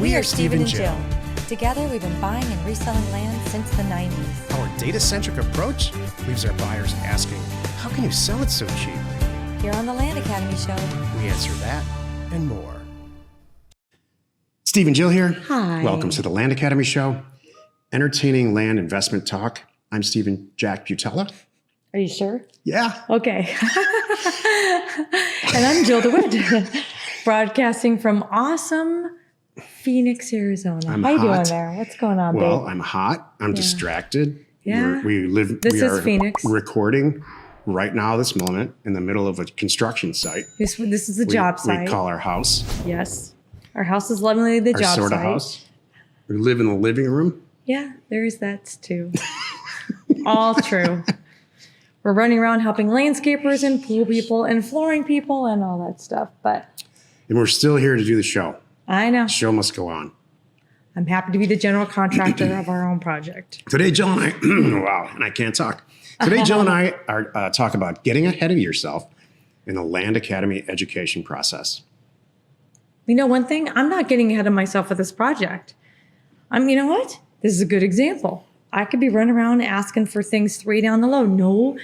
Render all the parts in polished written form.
We are Stephen and Jill. Together, we've been buying and reselling land since the 90s. Our data-centric approach leaves our buyers asking, how can you sell it so cheap? Here on the Land Academy Show, We answer that and more. Steve and Jill here. Hi. Welcome to the Land Academy Show. Entertaining land investment talk. I'm Stephen Jack Butella. Are you sure? Yeah. Okay. And I'm Jill DeWitt, broadcasting from awesome Phoenix, Arizona. How you doing there? What's going on, Well, babe? I'm hot. I'm distracted. Yeah. We is are Phoenix. recording right now, this moment, in the middle of a construction site. This is a job site. We call our house. Yes. Our house is lovingly the Our job sort site. of house. We live in the living room. Yeah, there is that too. All true. We're running around helping landscapers and pool people and flooring people and all that stuff. But And we're still here to do the show. I know. The show must go on. I'm happy to be the general contractor of our own project. Today, Jill and I, wow, and I can't talk. Today, Jill and I are talk about getting ahead of yourself in the Land Academy education process. You know, one thing, I'm not getting ahead of myself with this project. You know what? This is a good example. I could be running around asking for things 3 down the low. No,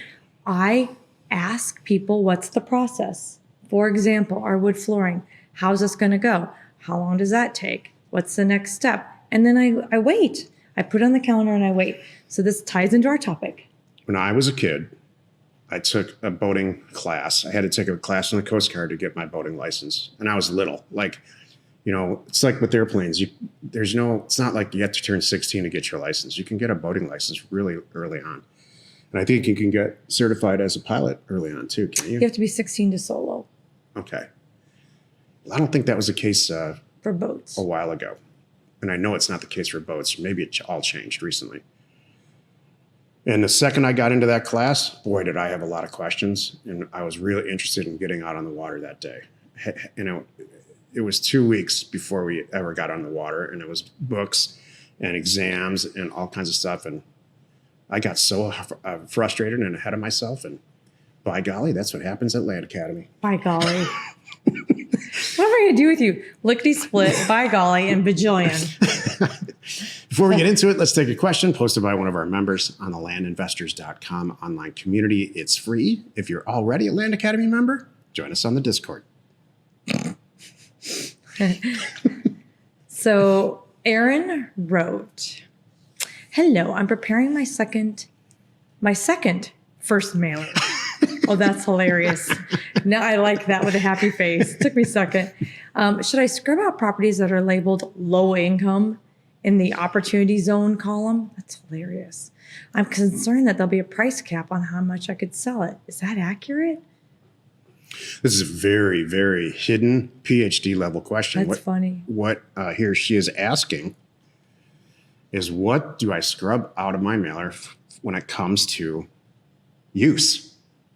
I ask people, what's the process? For example, our wood flooring. How's this going to go? How long does that take? What's the next step? And then I wait. I put it on the calendar and I wait. So this ties into our topic. When I was a kid, I took a boating class. I had to take a class on the Coast Guard to get my boating license. And I was little. Like, you know, it's like with airplanes. It's not like you have to turn 16 to get your license. You can get a boating license really early on. And I think you can get certified as a pilot early on too, can't you? You have to be 16 to solo Okay. Well, I don't think that was the case for boats. a while ago. And I know it's not the case for boats. Maybe it all changed recently. And the second I got into that class, boy, did I have a lot of questions. And I was really interested in getting out on the water that day. You know, it was 2 weeks before we ever got on the water. And it was books and exams and all kinds of stuff. And I got so frustrated and ahead of myself. And by golly, that's what happens at Land Academy. By golly. What am I going to do with you? Lickety split, by golly, and bajillion. Before we get into it, let's take a question posted by one of our members on the landinvestors.com online community. It's free. If you're already a Land Academy member, join us on the Discord. So Aaron wrote, hello, I'm preparing my second first mailer. Oh, that's hilarious. Now I like that with a happy face. Took me a second. Should I scrub out properties that are labeled low income in the opportunity zone column? That's hilarious. I'm concerned that there'll be a price cap on how much I could sell it. Is that accurate? This is a very, very hidden PhD level question. That's funny. What he or she is asking is, what do I scrub out of my mailer when it comes to use?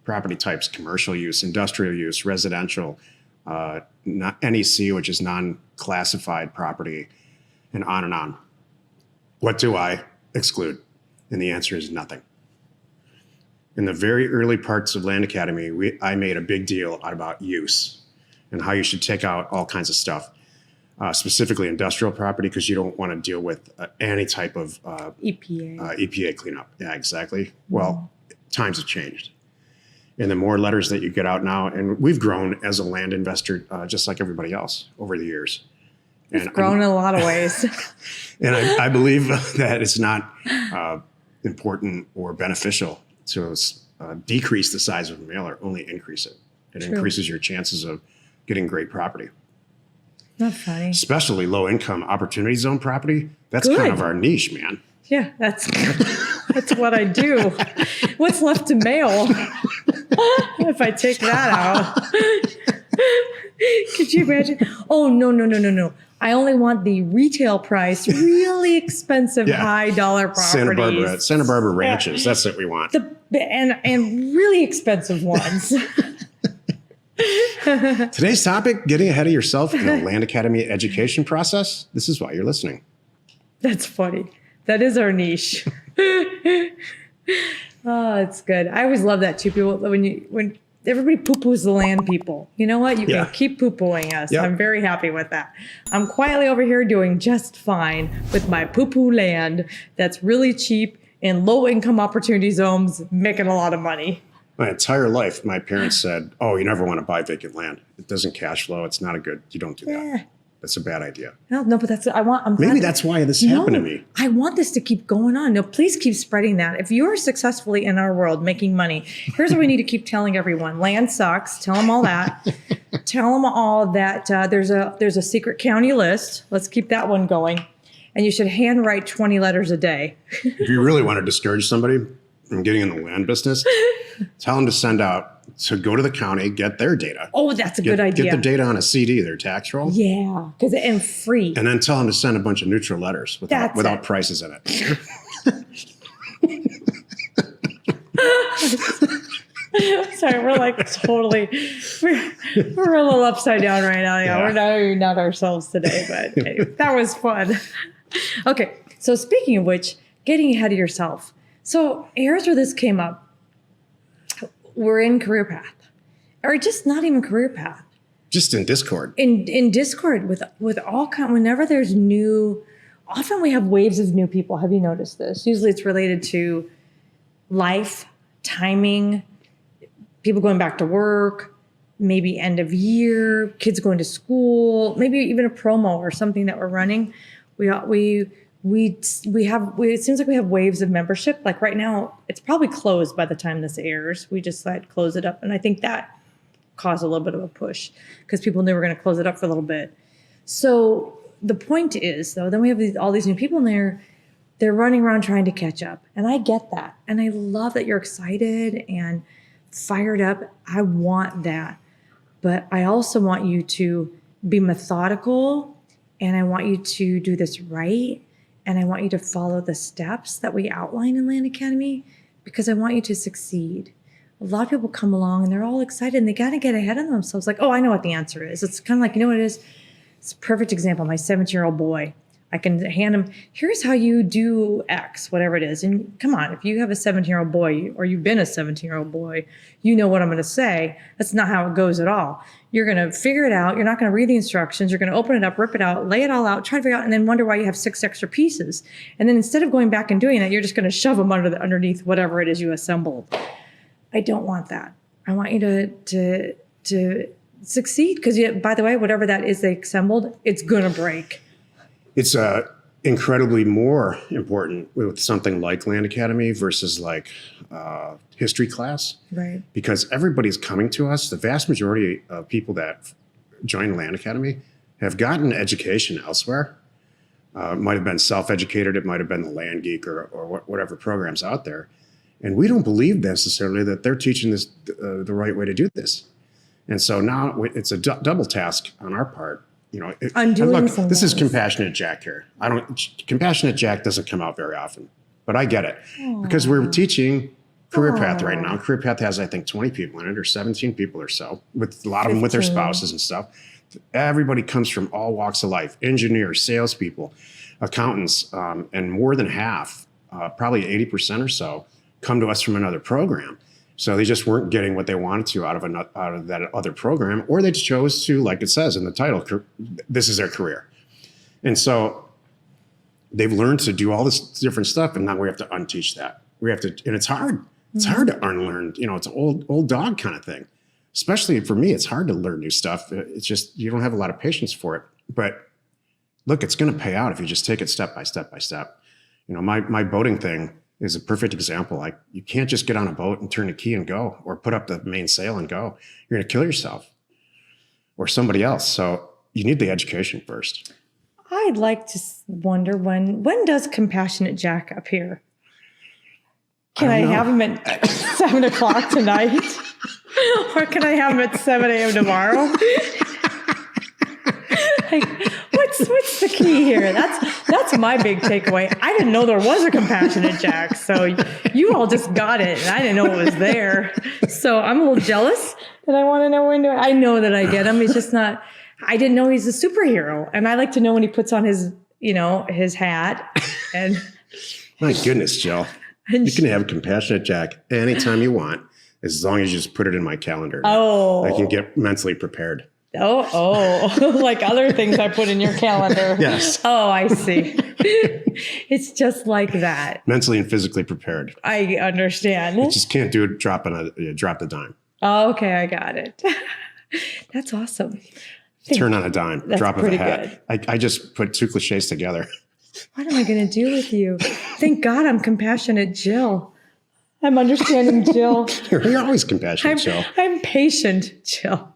Property types: commercial use, industrial use, residential, not NEC, which is non-classified property, and on and on. What do I exclude? And the answer is nothing. In the very early parts of Land Academy, I made a big deal about use and how you should take out all kinds of stuff, specifically industrial property, because you don't want to deal with any type of EPA cleanup. Yeah, exactly. Well, times have changed. And the more letters that you get out now, and we've grown as a land investor, just like everybody else over the years. We've grown in a lot of ways. And I believe that it's not important or beneficial to decrease the size of a mailer, only increase it. It increases your chances of getting great property. Not funny. Especially low income opportunity zone property. That's kind of our niche, man. Yeah, that's what I do. What's left to mail? If I take that out. Could you imagine? Oh, no. I only want the retail price, really expensive, high dollar properties. Santa Barbara ranches. That's what we want. And really expensive ones. Today's topic, getting ahead of yourself in the Land Academy education process. This is why you're listening. That's funny. That is our niche. Oh, it's good. I always love that too. People, when everybody poo-poos the land people. You know what? You Yeah. can keep poo-pooing us. Yep. I'm very happy with that. I'm quietly over here doing just fine with my poo-poo land that's really cheap in low income opportunity zones, making a lot of money. My entire life, my parents said, "Oh, you never want to buy vacant land. It doesn't cash flow. It's not a good. You don't do that. Yeah. That's a bad idea." No, but that's, I'm Maybe glad- that's why this No, happened to me. I want this to keep going on. No, please keep spreading that. If you're successfully in our world making money, here's what we need to keep telling everyone. Land sucks. Tell them all that. Tell them all that there's a secret county list. Let's keep that one going. And you should handwrite 20 letters a day. If you really want to discourage somebody from getting in the land business, tell them to go to the county, get their data. Oh, that's a good idea. Get the data on a CD, their tax roll. Yeah, and free. And then tell them to send a bunch of neutral letters That's without it. prices in it. Sorry, we're like totally, we're a little upside down right now. Yeah, Yeah. we're not ourselves today, but anyway, that was fun. Okay, so speaking of which, getting ahead of yourself. So here's where this came up. We're in career path, or just not even career path. Just in Discord. In Discord with all kind. Whenever there's new, often we have waves of new people. Have you noticed this? Usually it's related to life, timing, people going back to work, maybe end of year, kids going to school, maybe even a promo or something that we're running. It seems like we have waves of membership. Like right now, it's probably closed by the time this airs. We just said close it up, and I think that caused a little bit of a push because people knew we were going to close it up for a little bit. So the point is, though, then we have all these new people in there. They're running around trying to catch up, and I get that, and I love that you're excited and fired up. I want that, but I also want you to be methodical, and I want you to do this right, and I want you to follow the steps that we outline in Land Academy because I want you to succeed. A lot of people come along and they're all excited and they got to get ahead of themselves. Like, oh, I know what the answer is. It's kind of like, you know what it is? It's a perfect example. My 17-year-old boy, I can hand him, here's how you do X, whatever it is. And come on, if you have a 17-year-old boy or you've been a 17-year-old boy, you know what I'm going to say. That's not how it goes at all. You're going to figure it out. You're not going to read the instructions. You're going to open it up, rip it out, lay it all out, try to figure out, and then wonder why you have 6 extra pieces. And then instead of going back and doing that, you're just going to shove them underneath whatever it is you assembled. I don't want that. I want you to succeed because, by the way, whatever that is they assembled, it's going to break. It's incredibly more important with something like Land Academy versus like history class. Right. Because everybody's coming to us. The vast majority of people that join Land Academy have gotten education elsewhere. It might have been self-educated. It might have been the Land Geek or whatever programs out there. And we don't believe necessarily that they're teaching this the right way to do this. And so now it's a double task on our part. You know, Undoing look, this is things. Compassionate Jack here. Compassionate Jack doesn't come out very often, but I get it because we're teaching Career Path right now. Career Path has, I think, 20 people in it, or 17 people or so, with a lot of them with their 15. spouses and stuff. Everybody comes from all walks of life: engineers, salespeople, accountants, and more than half, probably 80% or so, come to us from another program. So they just weren't getting what they wanted to out of that other program, or they chose to, like it says in the title, this is their career. And so they've learned to do all this different stuff, and now we have to unteach that. We have to, and it's hard. It's hard to unlearn. You know, it's an old dog kind of thing. Especially for me, it's hard to learn new stuff. It's just you don't have a lot of patience for it. But look, it's going to pay out if you just take it step by step by step. You know, my boating thing is a perfect example. Like, you can't just get on a boat and turn the key and go, or put up the mainsail and go. You're going to kill yourself or somebody else. So you need the education first. I'd like to wonder when does Compassionate Jack appear? Can I don't know. have him at 7 o'clock tonight? Or can I have him at 7 a.m. tomorrow? Like, what's the key here? That's my big takeaway. I didn't know there was a Compassionate Jack, so you all just got it, and I didn't know it was there. So I'm a little jealous, and I want to know when. I know that I get him. It's just not. I didn't know he's a superhero, and I like to know when he puts on his hat. And My goodness, Jill. You can have Compassionate Jack anytime you want. as long as you just put it in my calendar. Oh. I can get mentally prepared. Oh, like other things I put in your calendar. Yes. Oh, I see. It's just like that. Mentally and physically prepared. I understand. You just can't do it drop the dime. Oh, okay, I got it. That's awesome. Turn on a dime, That's drop of a pretty hat. I just put two cliches together. What am I going to do with you? Thank God I'm compassionate, Jill. I'm understanding, Jill. You're always compassionate, Jill. I'm patient, Jill.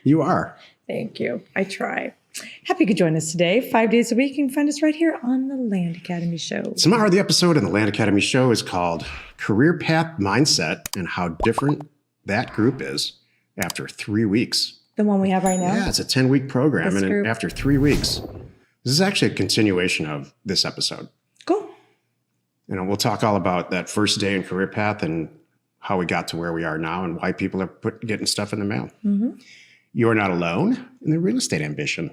You are. Thank you. I try. Happy you could join us today. 5 days a week. You can find us right here on the Land Academy Show. Tomorrow, the episode in the Land Academy Show is called Career Path Mindset and how different that group is after 3 weeks. The one we have right now? Yeah, it's a 10-week program. This And group. after 3 weeks, this is actually a continuation of this episode. Cool. We'll talk all about that first day in career path and how we got to where we are now and why people are getting stuff in the mail. Mm-hmm. You're not alone in the real estate ambition.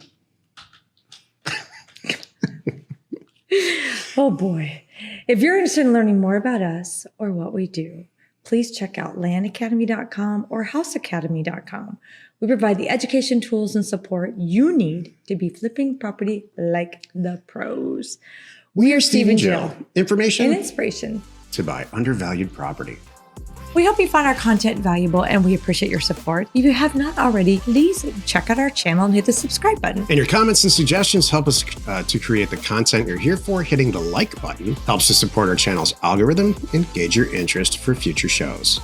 Oh boy. If you're interested in learning more about us or what we do, please check out landacademy.com or houseacademy.com. We provide the education, tools, and support you need to be flipping property like the pros. We are Steve and Jill. Information And inspiration. to buy undervalued property. We hope you find our content valuable and we appreciate your support. If you have not already, please check out our channel and hit the subscribe button. And your comments and suggestions help us to create the content you're here for. Hitting the like button helps to support our channel's algorithm and gauge your interest for future shows.